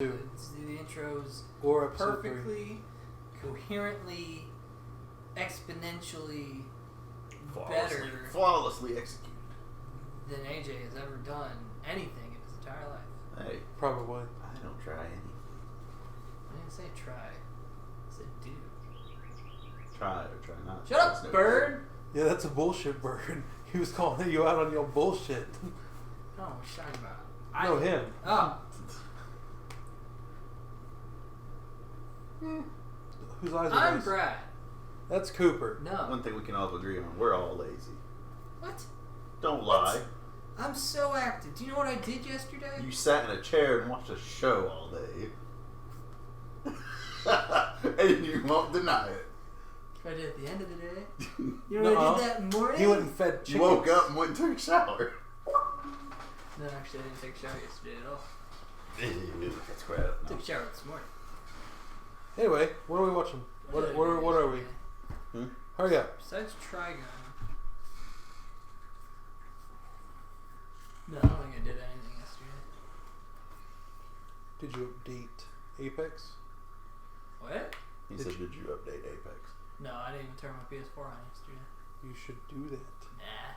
Let's do the intros Or perfectly, coherently, exponentially better flawlessly executed than AJ has ever done anything in his entire life. Hey, Probably. I don't try any. I didn't say try. I said do. Try or try not. Shut up, bird! Yeah, that's a bullshit bird. He was calling you out on your bullshit. Oh, what's you talking about? No, him. Oh. Whose eyes are I'm those? Brad. That's Cooper. No. One thing we can all agree on, we're all lazy. What? Don't lie. I'm so active. Do you know what I did yesterday? You sat in a chair and watched a show all day. And you won't deny it. I did at the end of the day. You know what I did that morning? He went and fed chickens. You woke up and went and took a shower. No, actually, I didn't take a shower yesterday at all. That's crap. Took a shower this morning. Anyway, what are we watching? What are we? Hurry up. Besides Trigon. No, I don't think I did anything yesterday. Did you update Apex? What? He said, did you update Apex? No, I didn't even turn my PS4 on yesterday. You should do that. Nah.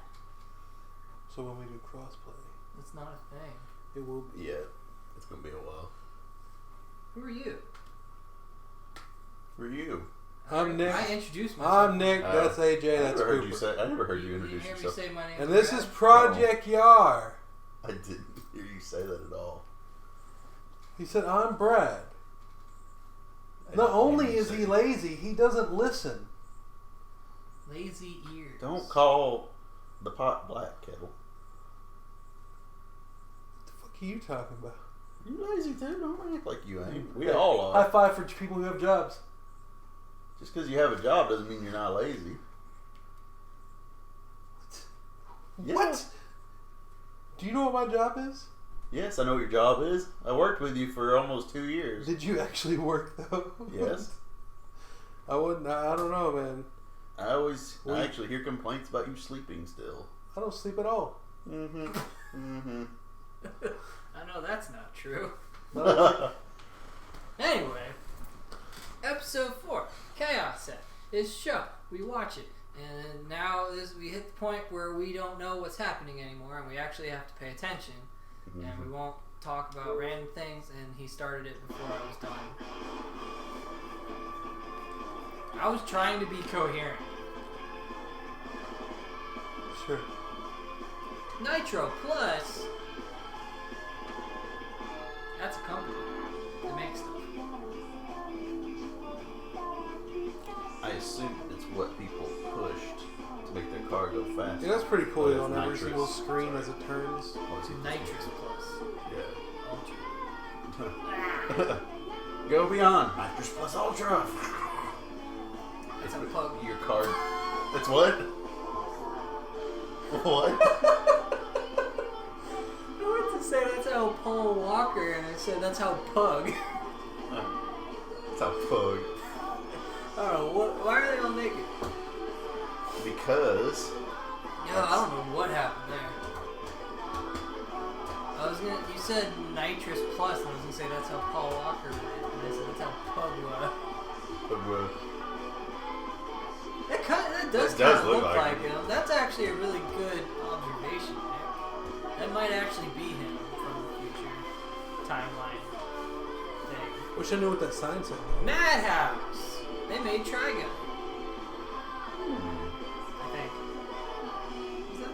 So when we do crossplay, That's not a thing. it will be. Yeah, it's gonna be a while. Who are you? For you. I'm Nick. I introduced myself. I'm Nick. That's AJ. That's Cooper. I never heard you You introduce hear me yourself. say my name? And this is Project YARE. I didn't hear you say that at all. He said, I'm Brad. Not only is he lazy, he doesn't listen. Lazy ears. Don't call the pot black, kettle. What the fuck are you talking about? You lazy too. Don't act like you ain't. We all are. High five for people who have jobs. Just because you have a job doesn't mean you're not lazy. Yeah. What? Do you know what my job is? Yes, I know what your job is. I worked with you for almost 2 years. Did you actually work though? Yes. I wouldn't. I don't know, man. I actually hear complaints about you sleeping still. I don't sleep at all. Mm-hmm. Mm-hmm. I know that's not true. No. Anyway, episode 4, Chaos Set. This show, we watch it, and now we hit the point where we don't know what's happening anymore, and we actually have to pay attention, and we won't talk about random things. And he started it before I was done. I was trying to be coherent. Sure. Nitro Plus. That's a company that makes stuff. I assume it's what people pushed to make their car go faster. Yeah, that's pretty cool. But On it's every nitrous. single screen as it turns. To Nitrous Plus. Yeah. Ultra. Go beyond. Nitrous Plus Ultra. That's a pug. Your car. It's what? What? I went to say that's how Paul Walker, and I said that's how Pug. It's a pug. I don't know, why are they all naked? Because. Yeah, I don't know what happened there. You said Nitrous Plus, and I was gonna say that's how Paul Walker went, and I said that's how Pug was. That does kind of look like him. That's actually a really good observation, Nick. That might actually be him from the future timeline thing. Wish I knew what that sign said. Madhouse! They made Trigon. I think. Is that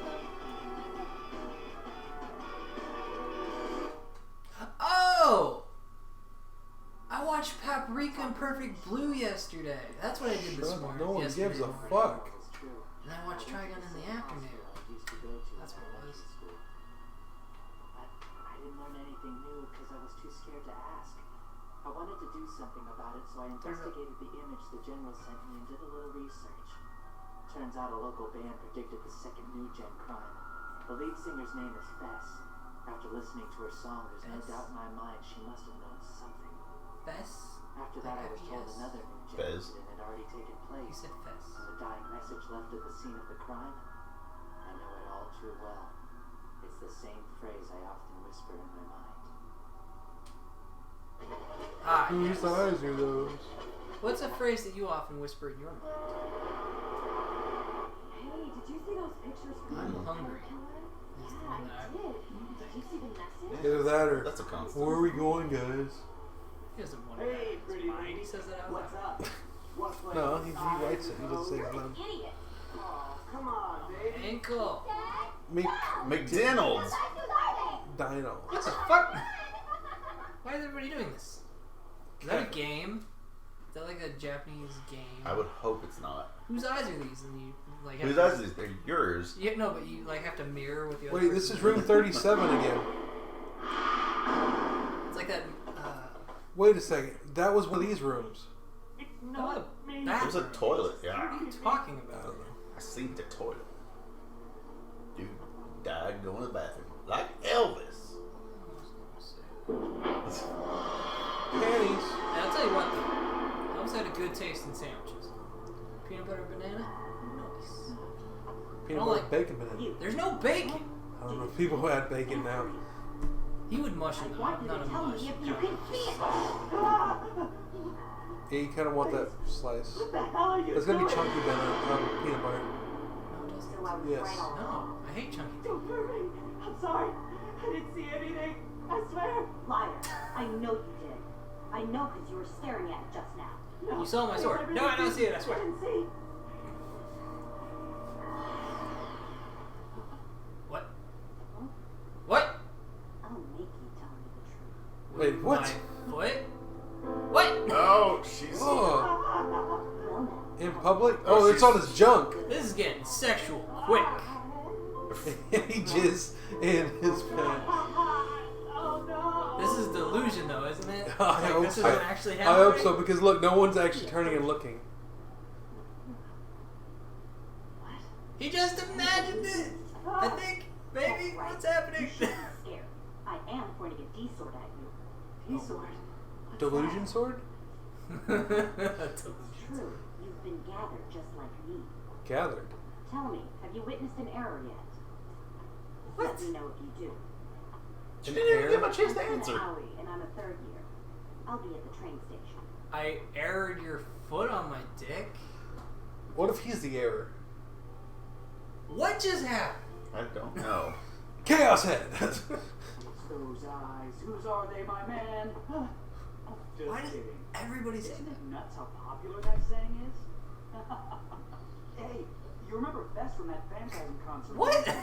that? Oh! I watched Paprika and Perfect Blue yesterday. That's what I did this morning. No one yesterday gives a morning. fuck. And I watched Trigon in the afternoon. That's what it was. I didn't learn anything new because I was too scared to ask. I wanted to do something about it, so I investigated the image the general sent me and did a little research. Turns out a local band predicted the second new gen crime. The lead singer's name is Fess. After listening to her song, there's no doubt in my mind she must have known something. Fess? After that, I was told another new gen incident had already taken You place. said Fess. And the dying message left at the scene of the crime, I know it all too well. It's the same phrase I often whisper in my mind. Whose eyes are those? What's a phrase that you often whisper in your mind? Hey, did you see those pictures from I'm the hungry. Yeah, I did. Did you see the message? Either that or That's a constant. where are we going, guys? He doesn't want Hey, to. pretty Mind. lady. He says that out What's loud. up? What's like No, he writes it. He doesn't say it loud. Idiot. Oh, come on, baby. Ankle. McDonald's. Dino. What the fuck? Why is everybody doing this? Is that a game? Is that like a Japanese game? I would hope it's not. Whose eyes are these? And you like have Whose to- eyes are these? They're yours. Yeah, no, but you like have to mirror with the other. Wait, this is room 37 again. It's like that. Wait a second. That was one of these rooms. It's No, not me. that. There's a toilet. Yeah. What are you talking I about? don't know. I seen the toilet. Dude died going to the bathroom. Like Elvis. Panties. And I'll tell you what, though. I always had a good taste in sandwiches. Peanut butter banana? Nice. Peanut I butter like- bacon banana. There's no bacon! I don't know if people had bacon now. He would mush it, though. Why I'm did not a you tell mush. me if you can see it? Yeah, you kind of want that slice. What the hell are you It's gonna be doing? chunky banana, peanut butter. No, it doesn't. So I was Yes. right all along. No, I hate chunky. Don't hurt me. I'm sorry. I didn't see anything. I swear. Liar. I know you did. I know because you were staring at it just now. No. You saw my sword. No, I don't see it, I swear. I didn't see. What? What? I'll make you tell me the truth. Wait, what? My foot? What? Oh, she's. Oh, Well now. in public? Oh, Oh, it's she's- on his junk. This is getting sexual quick. He jizzed in his pants. Oh no. This is delusion, though, isn't it? I Like, hope this so. isn't actually I happening. hope so, because look, no one's actually turning and looking. What? He just imagined it. I think, baby, That's right. what's happening? You should be scared. I am pointing a D-sword at you. D-sword. What's Delusion that? sword? Delusion. True. You've been gathered just like me. Gathered. Tell me, have you witnessed an error yet? What? Let me know if you do. She didn't even give him a chance to I'm answer. Aoi, and I'm a third year. I'll be at the train station. I aired your foot on my dick? What if he's the error? What just happened? I don't know. Chaos head! It's those eyes. Whose are they, my man? Just Why does kidding. everybody say Isn't that? it nuts how popular that saying is? Hey, you remember Bess from that Phantasm concert? What? right?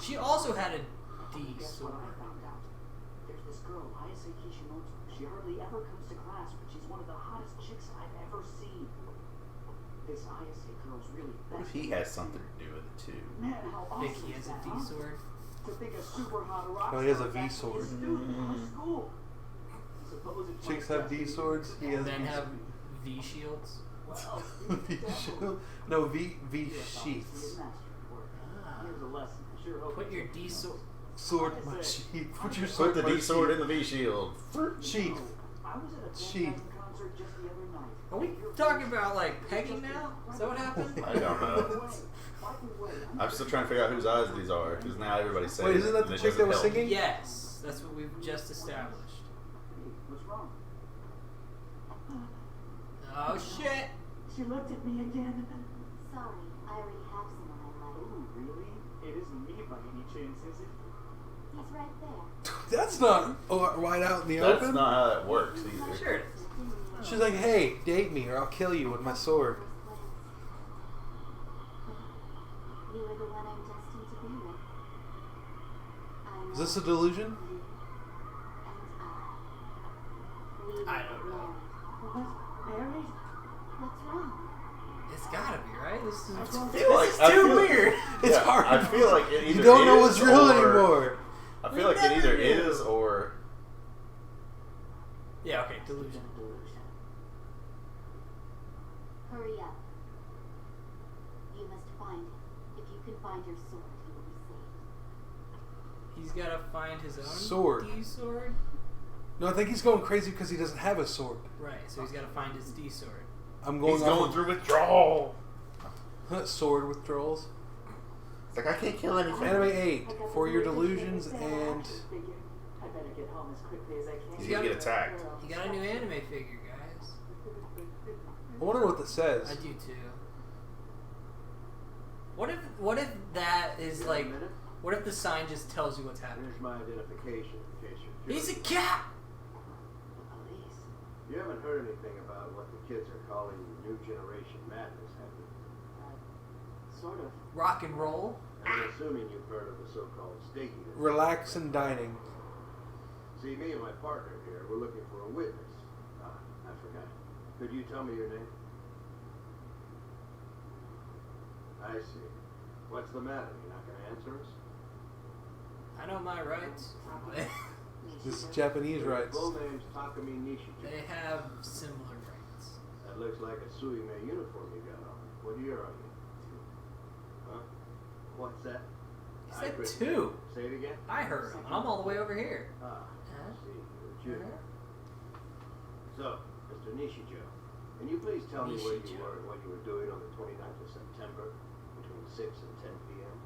She also had a D Guess what sword. I found out? There's this girl, Ayase Kishimoto. She hardly ever comes to class, but she's one of the hottest chicks I've ever seen. This Ayase girl's really What if best. he has something to do with it too? Man, how awesome Think he has is a that, D huh? sword? To think a super hot rock No, he has a star is V actually sword. a student in our school. Suppose it's Chicks my have D destiny. swords. He has Then V have V shields? Well, V shield. No, V Yes, sheaths. obviously a master at work. Here's a lesson. I sure hope Put it's your a- D sword. Sword in my sheath. Put your sword Put the in my D sword in sheath. the V shield. Sheath. I was at a Sheath. Phantasm concert just the other night. Are we talking about like pegging now? Is that what happened? I don't know. I'm still trying to figure out whose eyes these are, because now everybody's saying Wait, isn't that it, the and it chick that doesn't was help. singing? Yes, that's what we've just established. Hey, what's wrong? Oh shit! She looked at me again. Sorry, I already have someone I like. Oh, really? It isn't me by any chance, is it? He's right there. That's not right out in the That's open. not how that works either. Sure it is. She's like, hey, date me or I'll kill you with my sword. You are the one I'm destined to be with. I Is this a delusion? I don't know. What? Married? What's wrong? It's gotta be, right? This is, I too feel- weird. It's Yeah, hard. I feel like it either You don't know is what's real or- anymore. I We feel like it never either knew. is or. Yeah, okay, delusion. Hurry up. You must find him. If you can find your sword, he will be saved. He's gotta find his own Sword. D sword. No, I think he's going crazy because he doesn't have a sword. Right, so he's gotta find his D sword. I'm going He's going through withdrawal. sword withdrawals. It's like, I can't kill anything. Anime 8 for your delusions and better get home as quickly as I can. He's gonna get attacked. He got a new anime figure, guys. I wonder what this says. I do too. What if that is like? What if the sign just tells you what's happening? Here's my identification in case you're He's curious. a cat. Police. You haven't heard anything about what the kids are calling New Generation Madness, have you? Sort of. Rock and roll. I'm assuming you've heard of the so-called staking. Relax and dining. See, me and my partner here, we're looking for a witness. Ah, I forgot. Could you tell me your name? I see. What's the matter? You're not going to answer us? I know my rights. This is Japanese rights. Full name's Takumi Nishiju. They have similar rights. That looks like a Suime uniform you got on. What year are you? Huh? What's that? He I said heard- 2. Say it again? I heard him. I'm all the way over here. Ah, I see. You're a Jew. So, Mr. Nishiju, can you please tell me where you Nishiju. were and what you were doing on the 29th of September between 6 and 10 p.m.?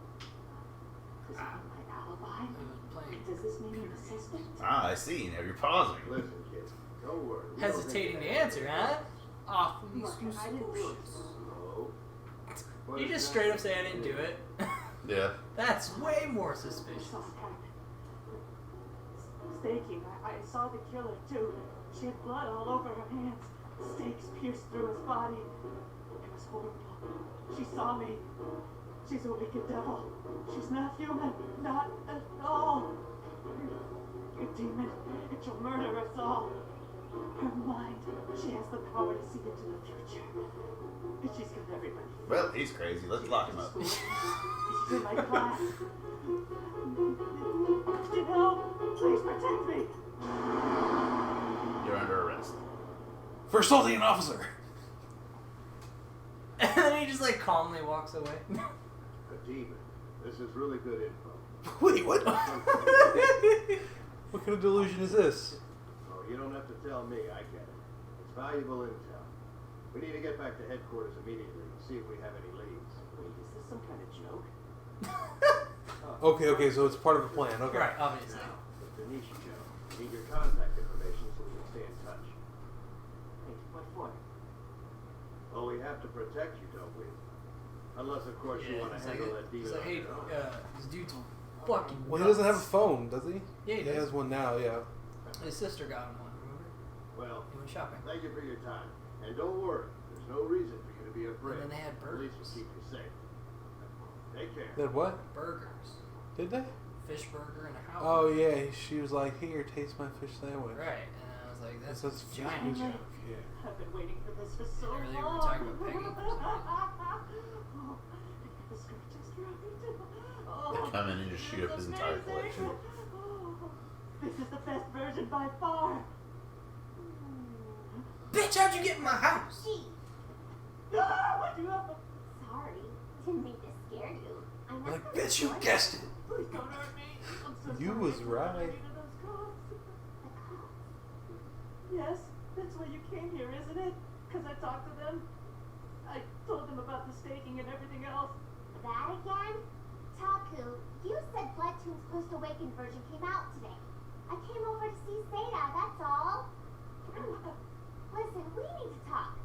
Does it mean my alibi? He was playing. Does this mean I'm assistant? Ah, I see. Now you're pausing. Listen, kid, don't worry. We don't Hesitating to think that answer, huh? Awfully Look, I didn't do it. suspicious. No. You just straight up say I didn't do it. Yeah. That's way more suspicious. Staking. I saw the killer too. She had blood all over her hands. Stakes pierced through his body. It was horrible. She saw me. She's a wicked devil. She's not human. Not at all. A demon. It shall murder us all. Her mind. She has the power to see into the future. And she's got everybody. Well, he's crazy. Let's lock him up. She's in my class. Get help! Please protect me! You're under arrest. For assaulting an officer. And then he just like calmly walks away. A demon. This is really good info. Wait, what? What kind of delusion is this? Oh, you don't have to tell me. I get it. It's valuable intel. We need to get back to headquarters immediately and see if we have any leads. Wait, is this some kind of joke? Okay, so it's part of a plan. Okay. Right, obviously. Now, Mr. Nishiju, we need your contact information so we can stay in touch. Wait, what for? Well, we have to protect you, don't we? Unless, of course, you Yeah, want to he's like, handle that demon he's like, on hey, your own. this dude's fucking Well, he doesn't have a phone, does he? Yeah, he does. has one now. Yeah. His sister got him one, remember? Well, He went shopping. thank you for your time. And don't worry, there's no reason for you to be afraid. And then they had Police will burgers. keep you safe. Take care. They had what? Burgers. Did they? Fish burger and a house. Oh yeah. She was like, "Here, taste my fish sandwich." Right, and I was like, that's That's a giant joke. joke. Yeah. I've been waiting for this for so long. Earlier we were talking about Peggy for some Oh, the skirt just right. Oh, They come in and just shoot up his entire amazing. collection. Oh, this is the best version by far. Bitch, how'd you get in my house? Gee, Ah, what do you have? sorry. Didn't mean to scare you. I'm not Like, bitch, you guessed it. Please don't hurt me. I'm so You sorry. was I right. told you to those cops. the cops. Yes, that's why you came here, isn't it? Because I talked to them. I told them about the staking and everything else. That again? Taku, you said Bloodtoon's post-awakened version came out today. I came over to see Seda, that's all. Listen, we need to talk.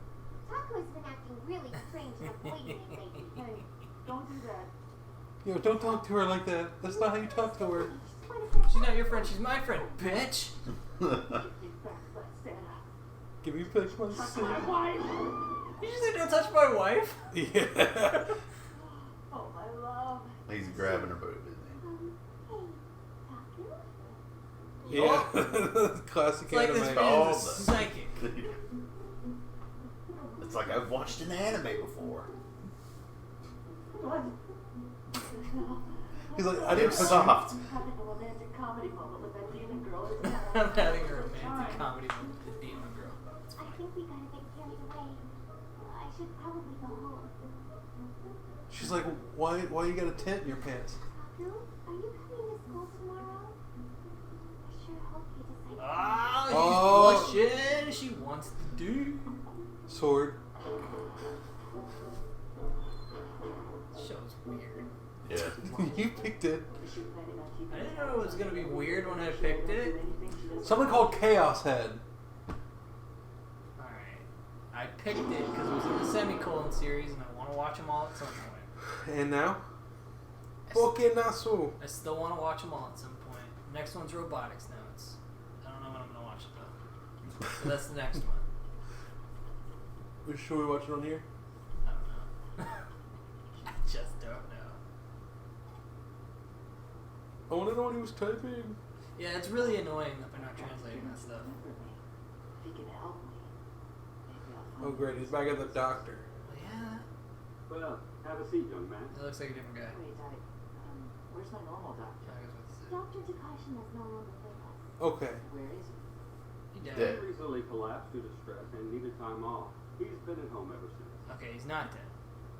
Taku has been acting really strange and avoiding me lately. Hey, don't do that. Yo, don't talk to her like that. That's not how you talk to her. Just wanna say She's not your friend, she's my friend, bitch. Give me back that Santa. Give me back my Touch sin. my wife. Did you say don't touch my wife? Yeah. Oh, my love. He's grabbing her boob, isn't hey, Taku? Yeah. Classic It's like this anime. Oh, man's a psychic. he? It's like I've watched an anime before. What? He's like, I They're didn't touch you. soft. I'm having a romantic comedy moment with that demon girl. I'm having a romantic comedy with the demon girl. It's I fine. think we gotta get carried away. I should probably go home. She's like, why you got a tent in your pants? Taku, are you coming to school tomorrow? I sure hope you decide. Oh, he's blushing. She wants to do. Sword. This show's weird. Yeah. You picked it. Is she planning on keeping I didn't know it was gonna be weird when I picked it. Something called Chaos Head. Alright. I picked it because it was in the semicolon series and I want to watch them all at some point. And now? I Bokenasu. still want to watch them all at some point. Next one's robotics notes. I don't know when I'm gonna watch it though. So that's the next one. Should we watch it on here? I don't know. I just don't know. I want to know what he was typing. Yeah, it's really annoying that they're not translating that stuff. If he can help me, maybe I'll find Oh great, he's back at the doctor. Well, yeah, Well, have a seat, young man. it looks like a different guy. Wait, where's my normal doctor? I guess what's it? Dr. Takashi is no longer with us. Okay. Where is he? He Dead. dead. He recently collapsed due to stress and needed time off. He's been at home ever since. Okay, he's not dead.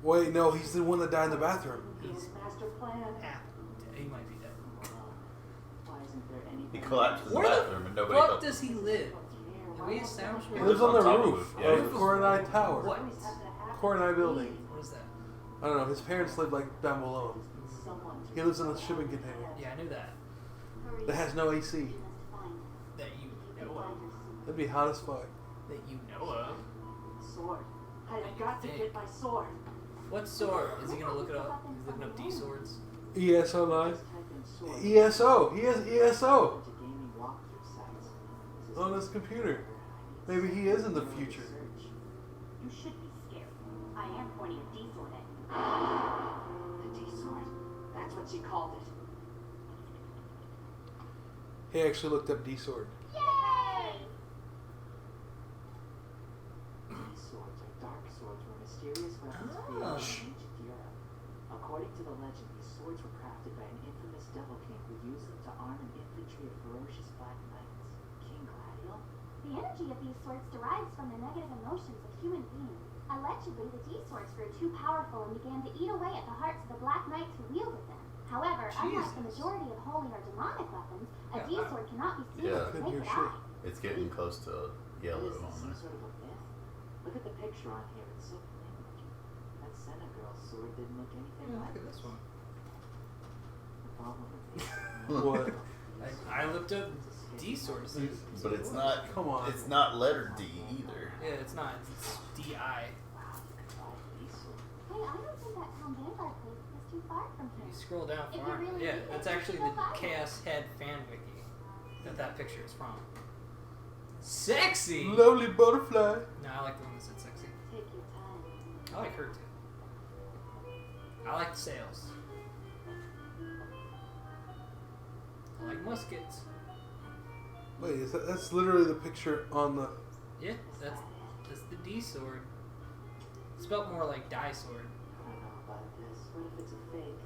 Wait, no, he's the one that died in the bathroom. His master plan. Half dead. He might be dead. Why isn't there anything? He collapsed in the Where bathroom and the nobody fuck helped him. does he live? Did we establish He where lives on the top of roof it, yeah. of Koronai Tower. What? Koronai building. What is that? I don't know, his parents live like down below him. He lives in a shipping container Yeah, I knew that. Hurry. that has no AC. We must find him. That you He know can of. find her soon. That'd be hot as fuck. That you know of. Sword. I have got to get my sword. What sword? Is he gonna look it up? He's looking up D swords. ESO line. Just type in sword. ESO. He has ESO To gaming walkthrough sites. This is on his computer. Maybe he is in the future. research. You should be scared. I am pointing a D-sword at you. The D sword. That's what she called it. He actually looked up D sword. Yay! These swords are dark swords were mysterious weapons created Ah. in ancient Europe. According to the legend, these swords were crafted by an infamous devil king who used them to arm an infantry of ferocious black knights. King Gladiel? The energy of these swords derives from the negative emotions of human beings. Allegedly, the D-swords grew too powerful and began to eat away at the hearts of the black knights who wielded them. However, unlike the Jesus. majority of holy or demonic weapons, a Yeah, D-sword cannot be seen Yeah. with the Couldn't naked hear eye. It's getting close to yellow What is this, on some there. sort of a myth? Look at the picture on here, it's so plain looking. That Senna girl's sword didn't look anything Yeah, like look at this one. The problem with these What? I looked up D swords. But it's not. Come on. It's not letter D either. Yeah, it's not. It's D-I. Wow, you could buy these swords. Hey, I don't think that Tom Vanguard place is too far from You here. scroll down If you far. really Yeah, need it, that's you actually should the go find it. Chaos Head fan wiki that picture is from. Sexy! Lovely butterfly. No, I like the one that said sexy. Take your time. I like her too. I like the sails. I like muskets. Wait, is that's literally the picture on the. Yeah, that's the D sword. Spelt more like die sword. I don't know about this. What if it's a fake?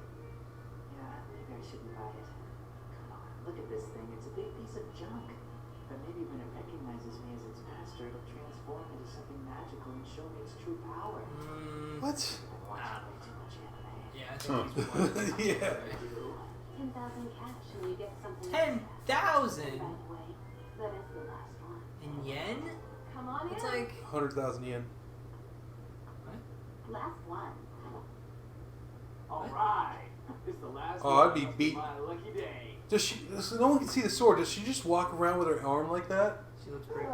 Yeah, maybe I shouldn't buy it. Come on, look at this thing. It's a big piece of junk. But maybe when it recognizes me as its master, it'll transform into something magical and show me its true power. What? I've watched way too much anime. Yeah, I think he's one. Yeah. 10,000 cash and you get something. 10,000 By the way, that is the last one. in yen? Come on It's in. like 100,000 yen. Last one. All right. It's the last Oh, one. I'd be Must beat. my lucky day. Does she? So no one can see the sword. Does she just walk around with her arm like that? she looks pretty.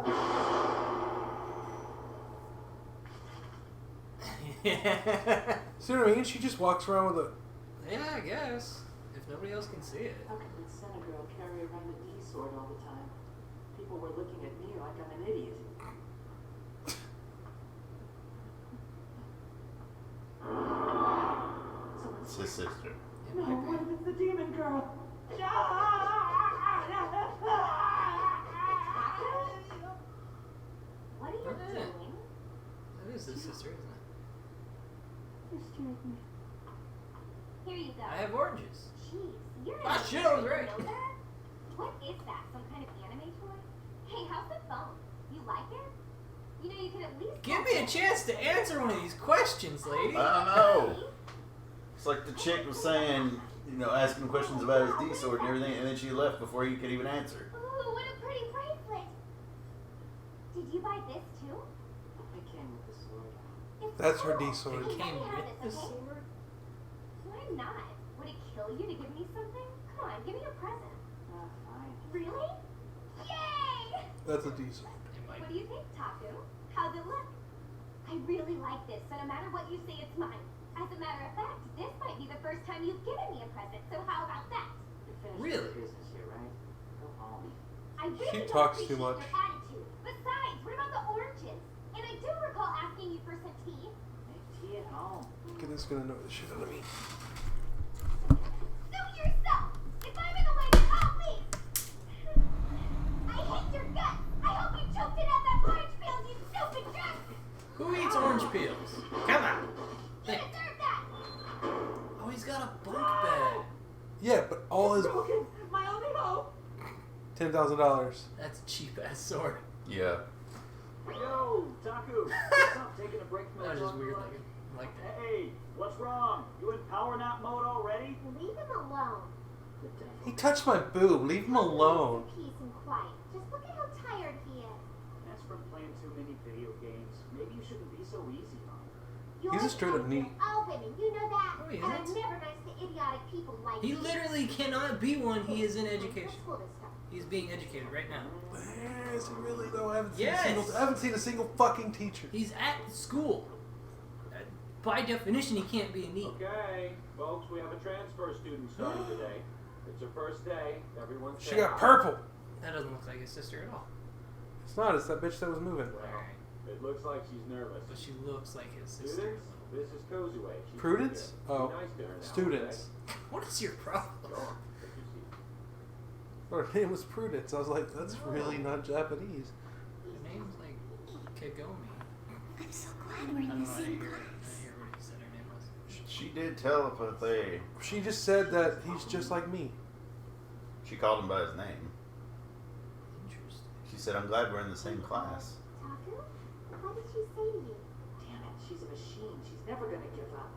Yeah. See what I mean? She just walks around with a. Yeah, I guess. If nobody else can see it. How can this Senna girl carry around a D sword all the time? People were looking at me like I'm an idiot. It's his sister. It No, might be. what if it's the demon girl? What are you Yeah. doing? That is his sister, isn't it? Here you go. I have oranges. Jeez, you're Ah, an shit, I was idiot. right. You know that? What is that? Some kind of anime toy? Hey, how's the phone? You like it? You know, you could at least Give me a chance to answer one of these questions, lady. I don't know. It's like the chick was saying, you know, asking questions about his D sword and everything, and then she left before he could even answer. Ooh, what a pretty bracelet. Did you buy this too? It came with the sword. It's That's her cool. D sword. It Hey, came let me have with this, the okay? sword. Why not? Would it kill you to give me something? Come on, give me a present. Really? Yay! That's a D sword. It might. What do you think, Taku? How's it look? I really like this, so no matter what you say, it's mine. As a matter of fact, this might be the first time you've given me a present, so how about that? You're finished Really? with business here, right? Go home. I really She don't talks too appreciate much. your attitude. Besides, what about the oranges? And I do recall asking you for some tea. Make tea at home. Okay, this is gonna annoy the shit out of me. Suit yourself! If I'm in the way, then help me! I hate your guts! I hope you choked it out that orange peels, you stupid jerk! Who eats orange peels? Come on. You deserve that! Oh, he's got a bunk bed. Yeah, but all his Broken. My only hope. $10,000. That's a cheap ass sword. Yeah. Yo, Taku. What's up? Taking a break from That was just talking weird. lunch? Like that. Hey, what's wrong? You in power nap mode already? Leave him alone. The devil. He touched my boob. Leave him alone. Peace and quiet. Just look at how tired he is. That's from playing too many video games. Maybe you shouldn't be so easy on him. You're He's a straight up neat. all women, you know that? Oh, he and I'm is? never nice to idiotic people like He you. literally cannot be one. He is in education. Let's pull this stuff. He's being educated right now. Is he really though? I haven't seen Yes. I haven't seen a single fucking teacher. He's at school. By definition, he can't be a neat. Okay, folks, we have a transfer student starting today. It's her first day. Everyone She say got hi. purple. That doesn't look like his sister at all. It's not. It's that bitch that was moving. Well, Alright. it looks like she's nervous. But she looks like his sister. Students, this is Kozue. She's Prudence? here. Be Oh, nice to her now, students. What is your problem? Okay? Sure. Take your seat. Her name was Prudence. I was like, that's really not Japanese. Her name's like Kagome. I'm so glad I we're in don't the know. I same didn't hear class. what he said her name was. She did telepathy. She just said that he's just like me. She called him by his name. Interesting. She said, I'm glad we're in the same class. Taku? What did she say to you? Damn it, she's a machine. She's never gonna give up.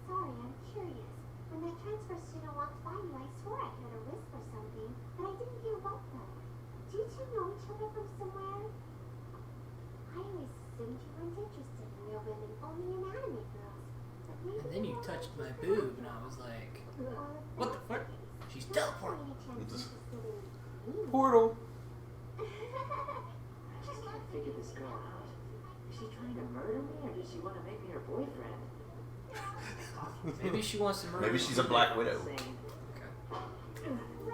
Sorry, I'm curious. When that transfer student walked by you, I swore I heard her whisper something, but I didn't hear what though. Do you two know each other from somewhere? I always assumed you weren't interested in real women, only in anime girls. But maybe And then you you're touched my interested in boob, and I was like, Or if what the that's fuck? case, She's you're not teleporting. by any chance interested in me. Portal. I just can't figure this girl out. Is she trying to murder me, or does she want to make me her boyfriend? maybe she wants to murder Maybe you. she's a Black Widow. Insane. Okay.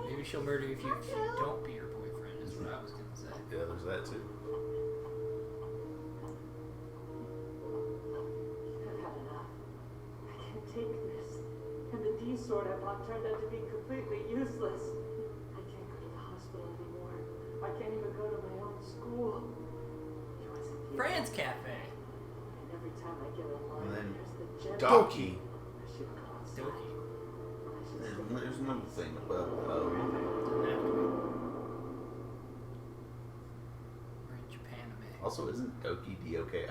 Maybe she'll murder you if you don't be her boyfriend, is what I was going to say. Yeah, there's that too. I've had enough. I can't take this. And the D sword I bought turned out to be completely useless. I can't go to the hospital anymore. I can't even go to my own school. It wasn't the France end. Cafe. And every time I get online, And then there's the general. Doki. I should go outside. Doki. I should There's, stay there's another thing about Doesn't have to be. We're in Japanime. Also, isn't Doki D-O-K-I? It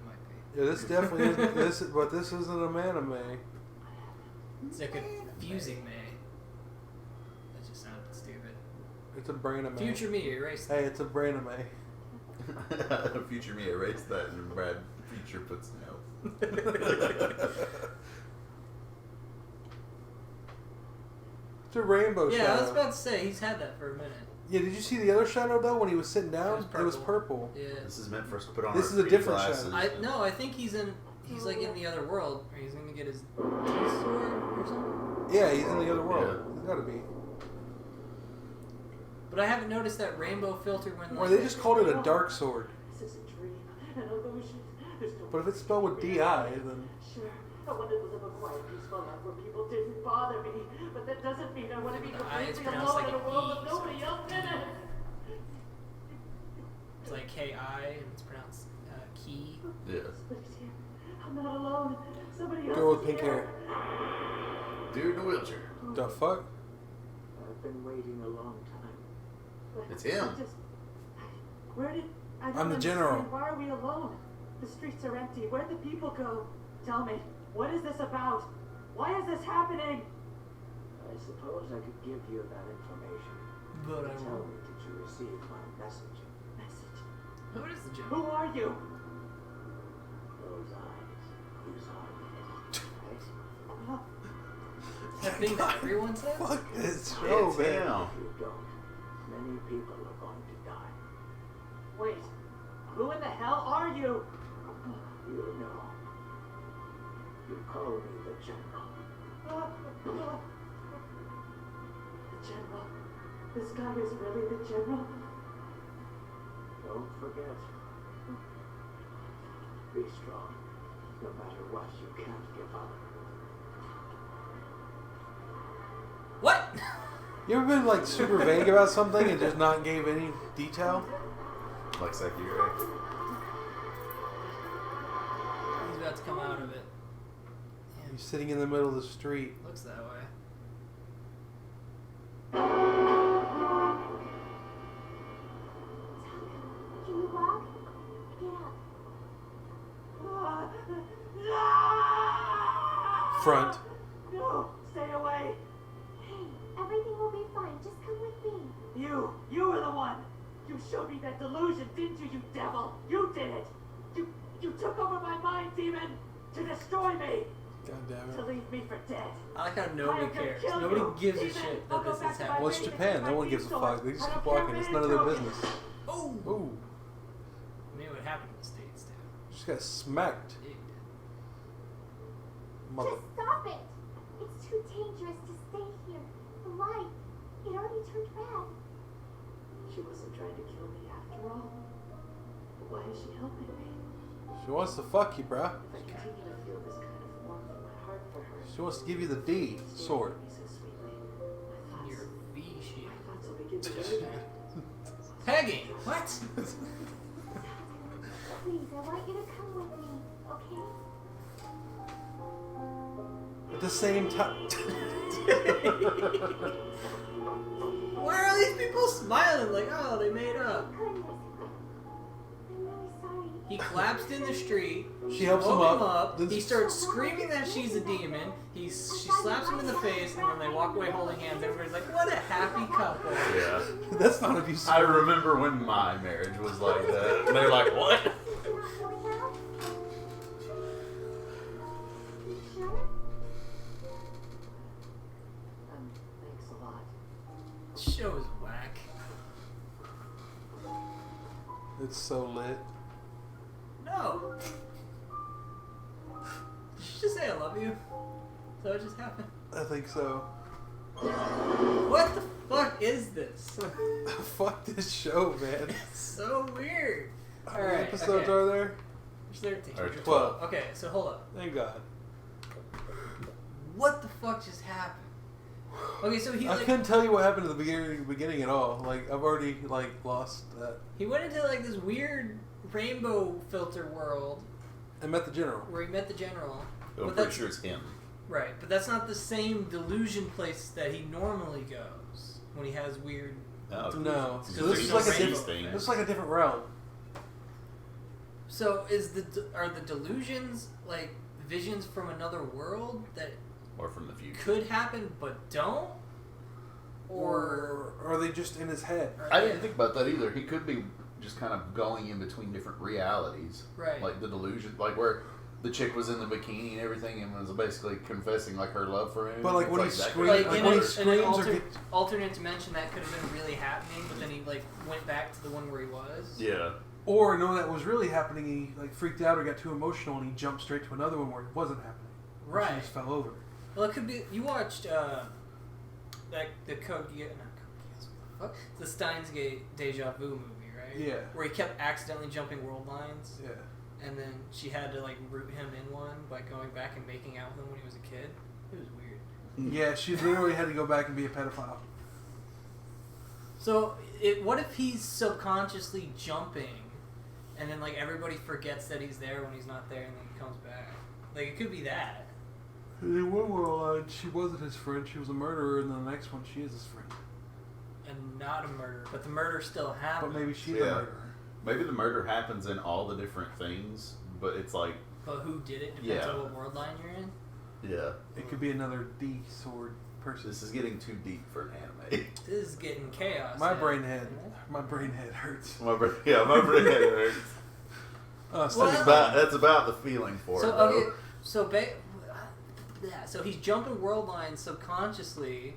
might be. Yeah, this definitely isn't this, but this isn't a anime. It's like a confusing May. That just sounded stupid. It's a brain anime. Future me, erase that. Hey, it's a brain anime. Future me erase that, and Brad Future puts no. It's a rainbow Yeah, I shadow. was about to say, he's had that for a minute. Yeah, did you see the other shadow though when he was sitting down? It was purple. Yeah. This is meant for us to put on. This our is a 3D different glasses. shadow. I think he's like in the other world, or he's gonna get his sword or something. Yeah, he's in the other world. Yeah. He's gotta be. But I haven't noticed that rainbow filter when Or like, they just called it a dark sword. This is a dream, an illusion. There's no But if it's spelled with D-I, then... Sure, I wanted to live a quiet, peaceful life where people didn't bother me. But that doesn't mean I want to be The I is completely pronounced alone like in a an world E, with nobody else in it. it's like K-I and it's pronounced key. Yeah. Somebody's here. I'm not alone. Somebody else Girl with is pink here. hair. Dude in a wheelchair. The fuck? I've been waiting a long time. But It's him. Where did... I don't I'm the understand. general. Why are we alone? The streets are empty. Where'd the people go? Tell me, what is this about? Why is this happening? I suppose I could give you that information. But I Tell won't. me, did you receive my message? Message? Who is the Who general? are you? Those eyes. Whose eyes? Right? That thing that everyone says? Fuck this show, It's man. him. If you don't, many people are going to die. Wait, who in the hell are you? You know. You call me the General. The General? This guy is really the General? Don't forget. Be strong. No matter what, you can't give up. What? You ever been like super vague about something and just not gave any detail? Like Sekiro. He's about to come out of it. Damn, He's sitting in the middle of the street. looks that way. Can you walk? Get up. Front. No! Stay away! Hey, everything will be fine. Just come with me. You were the one! You showed me that delusion, didn't you, you devil? You did it! You took over my mind, demon! To destroy me! God damn To it. leave me for dead! I like how I nobody am gonna cares. kill Nobody you. gives a Demon, shit I'll that go this back is to my happening. Well, it's base and Japan. take No my one gives a sword. fuck. They just I keep don't care walking. if It's it none of is their broken. business. Oh! Ooh. I mean, it would happen in the States, too. Just got smacked. Yeah. Mother. Just stop it. It's too dangerous to stay here. The light, it already turned red. She wasn't trying to kill me after all. Why is she helping me? She wants to fuck you, bruh. If I continue to feel this kind of warmth in my heart for her, She wants to give you the D sword. me so sweetly. Your V shape. My thoughts will begin to change. Pegging! What? Please, I want you to come with me, okay? At the same time. Why are these people smiling like, oh, they made up? Goodness. I'm really sorry. He collapsed in the street. She helps him woke up. Then He starts screaming that she's a demon. She slaps him in the face, and then they walk away holding hands. Everybody's like, what a happy couple. Yeah. That's not abusive. I remember when my marriage was like that. And they're like, what? You're not feeling well? You sure? Thanks a lot. Show is whack. It's so lit. No. Did she just say I love you? So it just happened. I think so. What the fuck is this? Fuck this show, man. It's so weird. How many Alright, episodes okay. are there? There's 13. Or There's 12. Okay, so hold up. Thank God. What the fuck just happened? Okay, so he I like couldn't tell you what happened at the beginning at all. Like I've already like lost that. he went into like this weird rainbow filter world I met the general. where he met the general. I'm But pretty that's sure it's him. right, but that's not the same delusion place that he normally goes when he has weird. No. No. It's So this just is like a rainbow different. thing. This is like a different realm. So are the delusions like visions from another world that Or from the future. could happen but don't? Or are they just in his head? I didn't think about that either. He could be just kind of going in between different realities. Right. Like the delusion, like where the chick was in the bikini and everything and was basically confessing like her love for him. But, like, It's when he that screamed- kind of- like Like in, when he in an screams or alternate dimension that could have been really happening, but then he like went back to the one where he was. Yeah. Or no, that was really happening. He like freaked out or got too emotional, and he jumped straight to another one where it wasn't happening. Where Right. She just fell over. Well, it could be. You watched like the Code Geass, not Code Geass, what the fuck? The Steins Gate Deja Vu movie, right? Yeah. Where he kept accidentally jumping world lines, Yeah. and then she had to like root him in one by going back and making out with him when he was a kid. It was weird. Yeah, she literally had to go back and be a pedophile. So, what if he's subconsciously jumping, and then like everybody forgets that he's there when he's not there, and then he comes back? Like it could be that. In one world, she wasn't his friend. She was a murderer, and then the next one, she is his friend. And not a murder, but the murder still happened. But maybe she's a Yeah. murderer. Maybe the murder happens in all the different things, but it's like, But who did it depends Yeah. on what world line you're in. yeah, It could be another D sword person. this is getting too deep for an anime. This is getting chaos. My man. brain head hurts. my brain hurts. So Well, That's about the feeling for So it. Though. okay, so Yeah, so he's jumping world lines subconsciously,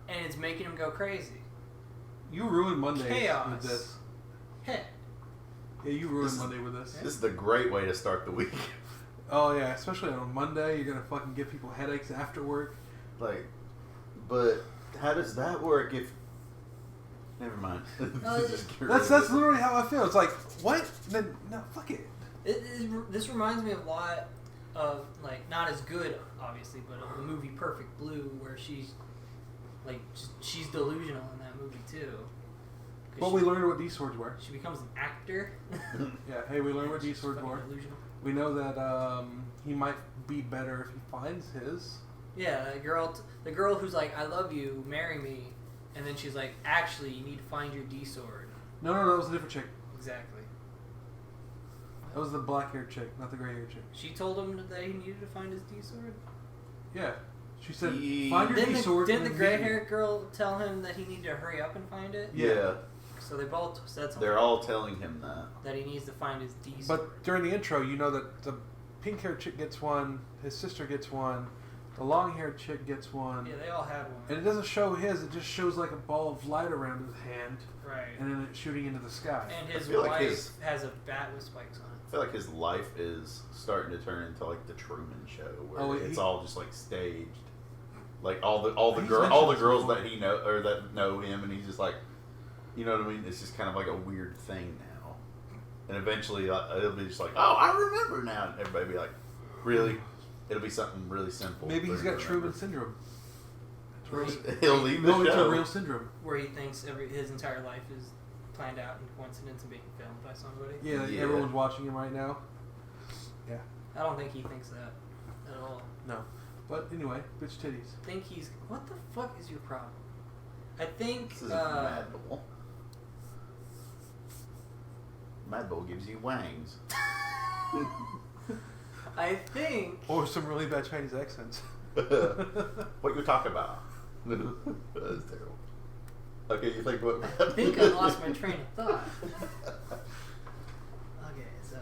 and it's making him go crazy. You ruined Monday Chaos. with this. Hey. Yeah, you ruined Monday with this. This is the great way to start the week. Oh yeah, especially on Monday, you're gonna fucking give people headaches after work. Like, but how does that work if... Never mind. That's literally how I feel. It's like, what? Then, no, fuck it. This reminds me a lot of, like, not as good, obviously, but of the movie Perfect Blue, where she's delusional in that movie, too. Well, we learned what D-swords were. She becomes an actor. Yeah, hey, we learned what D-swords were. Delusional. We know that he might be better if he finds his. Yeah, the girl who's like, I love you, marry me. And then she's like, actually, you need to find your D-sword. No, that was a different chick. Exactly. That was the black-haired chick, not the gray-haired chick. She told him that he needed to find his D-sword? Yeah. She said, find your D-sword. Didn't the gray-haired girl tell him that he needed to hurry up and find it? Yeah. So they both said something. They're all telling him that. That he needs to find his D-sword. But during the intro, you know that the pink-haired chick gets one, his sister gets one, the long-haired chick gets one. Yeah, they all had one. And it doesn't show his, it just shows like a ball of light around his hand. Right. And then it's shooting into the sky. And his wife has a bat with spikes on it. I feel like his life is starting to turn into like the Truman Show, where it's all just like staged. Like all the girls that he know or that know him, and he's just like, you know what I mean? It's just kind of like a weird thing now. And eventually it'll be just like, oh, I remember now. And everybody be like, really? It'll be something really simple. Maybe he's got Truman syndrome. He'll leave the show. It's a real syndrome. Where he thinks his entire life is planned out in coincidence and being filmed by somebody. Yeah, everyone's watching him right now. Yeah. I don't think he thinks that at all. No. But anyway, bitch titties. I think he's... What the fuck is your problem? I think... This is Mad Bull. Mad Bull gives you wangs. I think... Or some really bad Chinese accents. What you talking about? That's terrible. Okay, you think what? I think I lost my train of thought. Okay, so...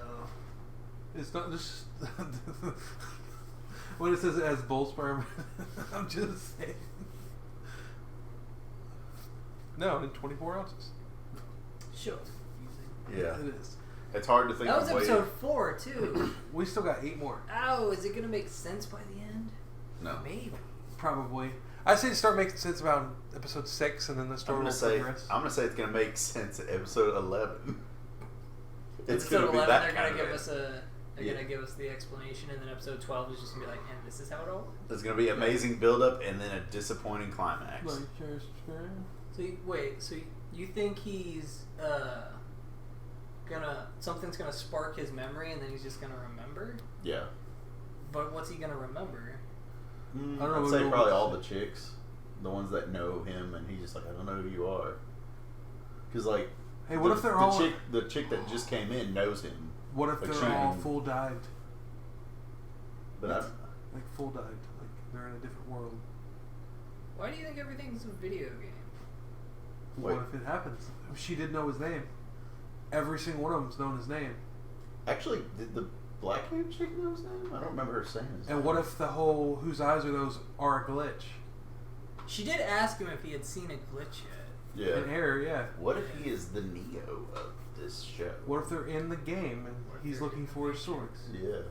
It's not just... when it says it has bull sperm, I'm just saying. No, in 24 ounces. Sure. Yeah. It is. It's hard to think That was of ways. episode 4, too. We still got 8 more. Oh, is it going to make sense by the end? No. Maybe. Probably. I say to start making sense about episode 6, and then the story will progress. I'm gonna say it's gonna make sense at episode 11. It's episode gonna be 11, that they're kind gonna of give us a. They're gonna give us the explanation, and then episode 12 is just gonna be like, and this is how it all. There's gonna be amazing build up and then a disappointing climax. So you think he's something's gonna spark his memory, and then he's just gonna remember? Yeah. But what's he gonna remember? I don't know. I'd say probably all the chicks, the ones that know him, and he's just like, I don't know who you are. Because like, hey, what if they're all the chick that just came in knows him? What if they're all full dived? But like full dived, like they're in a different world. Why do you think everything's a video game? What if it happens? She did know his name. Every single one of them's known his name. Actually, did the black-haired chick know his name? I don't remember her saying his name. And what if the whole whose eyes are those are a glitch? She did ask him if he had seen a glitch yet. Yeah. An error, yeah. What if he is the Neo of this show? What if they're in the game and he's looking for his swords? Yeah.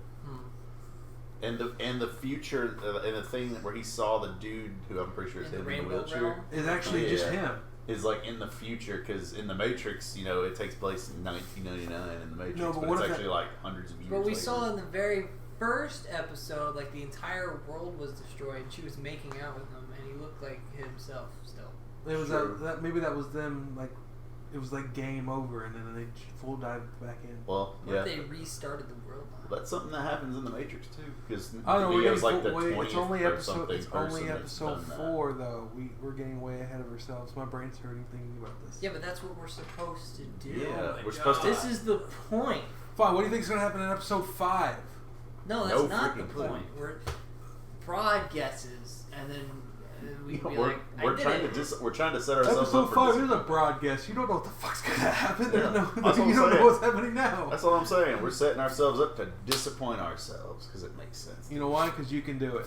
And the future and the thing where he saw the dude who I'm pretty sure is him in the wheelchair is actually just him. Is like in the future, because in the Matrix, you know, it takes place in 1999 in the Matrix, no, but it's actually like hundreds of years But we later. saw in the very first episode, like the entire world was destroyed, and she was making out with him, and he looked like himself still. It was that maybe that was them, like it was like game over, and then they full dived back in. Well, What if they restarted the world line? That's something that happens in the Matrix too, because I don't know. Neo's like the 20th it's only or episode. something It's only person that's episode done 4, though. We're getting way ahead of ourselves. My brain's hurting thinking about this. Yeah, but that's what we're supposed to do. Yeah, we're supposed to. This is the point. Fine. What do you think is going to happen in episode 5? No, that's No not the freaking clue. point. We're broad guesses, and then we can be we're, like, we're trying to we're trying to set ourselves Episode up for 5 is a broad guess. You don't know what the fuck's going to happen. Yeah, that's what You I'm don't know saying. what's happening now. That's what I'm saying. We're setting ourselves up to disappoint ourselves because it makes sense. You know why? Because you can do it.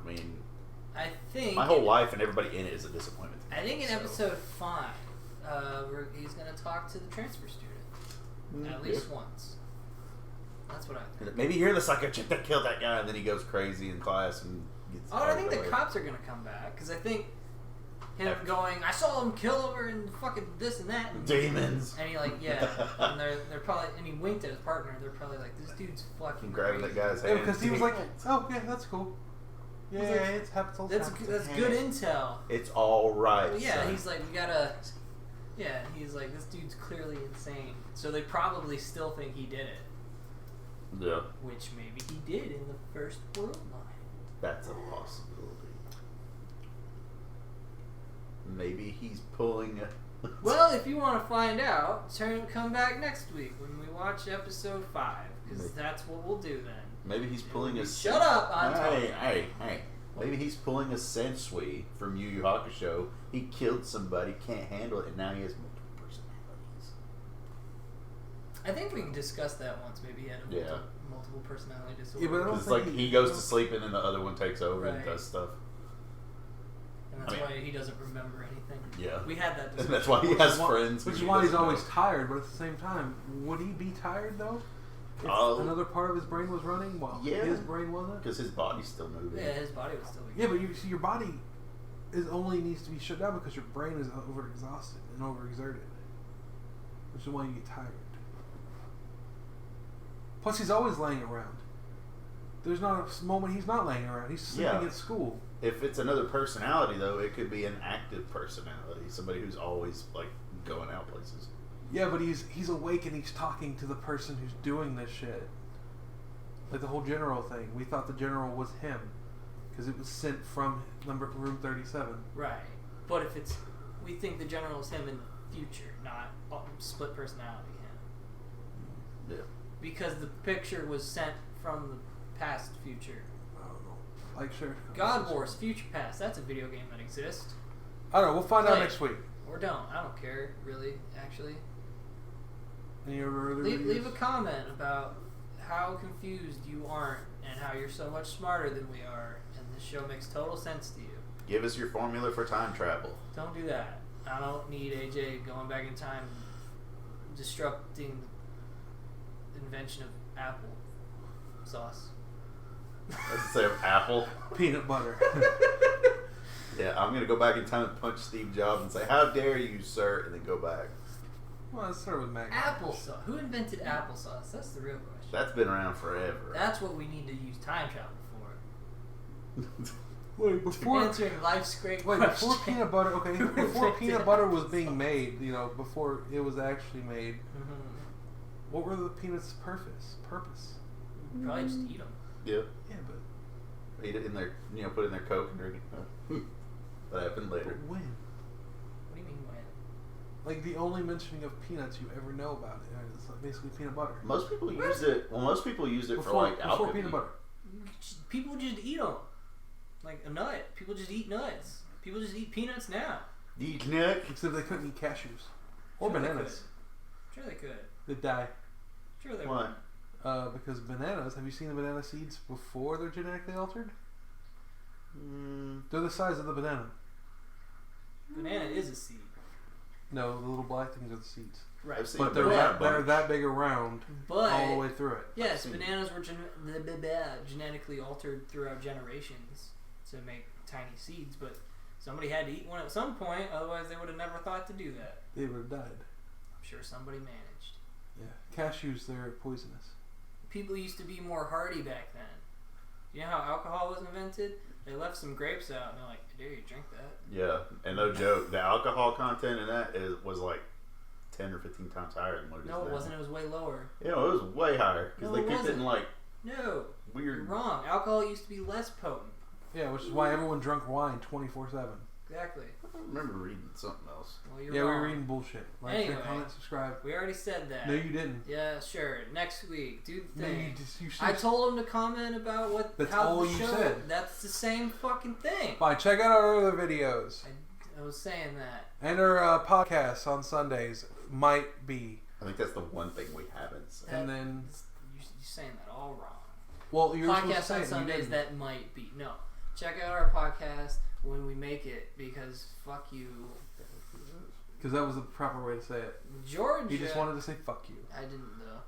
I mean, I think my whole life and everybody in it is a disappointment. I think in episode 5, he's going to talk to the transfer student at least once. That's what I think. Maybe you're the psycho chick that killed that guy, and then he goes crazy in class and gets. Oh, I think the cops are going to come back because I think him going, I saw him kill her and fucking this and that. And demons. And he and they're probably, and he winked at his partner. They're probably like, this dude's fucking grabbing crazy. that guy's Yeah, hand. because he was like, oh, yeah, that's cool. Yeah, He's like, it's happened. That's good intel. It's all right. Well, yeah, son. he's like, we gotta. Yeah, he's like, this dude's clearly insane. So they probably still think he did it. Yeah. Which maybe he did in the first world line. That's a possibility. Maybe he's pulling a... Well, if you want to find out, come back next week when we watch episode 5, because that's what we'll do then. Maybe he's pulling a... Shut up, Anton. Hey. Maybe he's pulling a Sensui from Yu Yu Hakusho. He killed somebody, can't handle it, and now he has multiple personalities. I think we can discuss that once. Maybe he had a multiple personality disorder. Yeah, but I don't Because think like he goes to sleep and then the other one takes over and Right. does stuff. And that's why he doesn't remember anything. Yeah. We had that And discussion. that's why he has friends. Which who is he why he's doesn't always know. tired, but at the same time, would he be tired though? If another part of his brain was running while his brain wasn't? Because his body's still moving. Yeah, his body was still. Yeah, but you see, your body only needs to be shut down because your brain is overexhausted and overexerted, which is why you get tired. Plus, he's always laying around. There's not a moment he's not laying around. He's sleeping at school. If it's another personality, though, it could be an active personality. Somebody who's always, like, going out places. Yeah, but he's awake and he's talking to the person who's doing this shit. Like the whole general thing. We thought the general was him because it was sent from room 37. Right. But if it's... We think the general is him in the future, not split personality him. Yeah. Because the picture was sent from the past future. I don't know. Like Sheriff. God Wars Future Past. That's a video game that exists. I don't know. We'll find out next week. Or don't. I don't care, really, actually. Any other Leave a comment about how confused you aren't and how you're so much smarter than we are, and this show makes total sense to you. Give us your formula for time travel. Don't do that. I don't need AJ going back in time, disrupting the invention of apple sauce. Let's say apple. Peanut butter. Yeah, I'm going to go back in time and punch Steve Jobs and say, how dare you, sir, and then go back. Well, let's start with Mac. Applesauce. Who invented applesauce? That's the real question. That's been around forever. That's what we need to use time travel for. Wait, before Answering life's great Wait, question. before peanut butter, okay, before peanut butter was being made, before it was actually made, what were the peanuts' purpose? Probably just eat them. Yeah. Yeah, but Eat it in their, put it in their Coke and drink it. That happened later. when? What do you mean when? Like the only mentioning of peanuts you ever know about it is basically peanut butter. Most people used it. Well, most people used it for like before alchemy. peanut butter. People just eat them. Like a nut. People just eat nuts. People just eat peanuts now. Eat nut. Except they couldn't eat cashews or Sure they bananas. Sure they could. They die. Sure they Why? would. Because bananas. Have you seen the banana seeds before they're genetically altered? They're the size of the banana. Banana is a seed. No, the little black things are the seeds. Right. I've seen But a they're banana they're bunch. that big around But all the way through it. yes, I've seen bananas were genetically altered throughout generations to make tiny seeds, but somebody had to eat one at some point, otherwise they would have never thought to do that. They would have died. I'm sure somebody managed. Yeah. Cashews, they're poisonous. People used to be more hardy back then. You know how alcohol was invented? They left some grapes out and they're like, I dare you drink that. Yeah, and no joke, the alcohol content in that was like 10 or 15 times higher than what it is No, it now. wasn't. It was way lower. Yeah, it was way higher because No, they it kept it wasn't. in like No. weird. You're wrong. Alcohol used to be less potent. Yeah, which is why everyone drunk wine 24/7. Exactly. I remember reading something else. Well, you're Yeah, wrong. we're reading bullshit. Like, Anyway. share, comment, subscribe. We already said that. No, you didn't. Yeah, sure. Next week, do the No, thing. you I told him to comment about what. That's how all the you show. said. That's the same fucking thing. Fine, check out our other videos. I was saying that. And our podcasts on Sundays might be. I think that's the one thing we haven't said. And then, You're saying that all wrong. well, you're supposed to Podcast say on it, and you Sundays didn't. that might be no. check out our podcast when we make it, because fuck you. Because that was the proper way to say it. Georgia. He just wanted to say fuck you. I didn't though.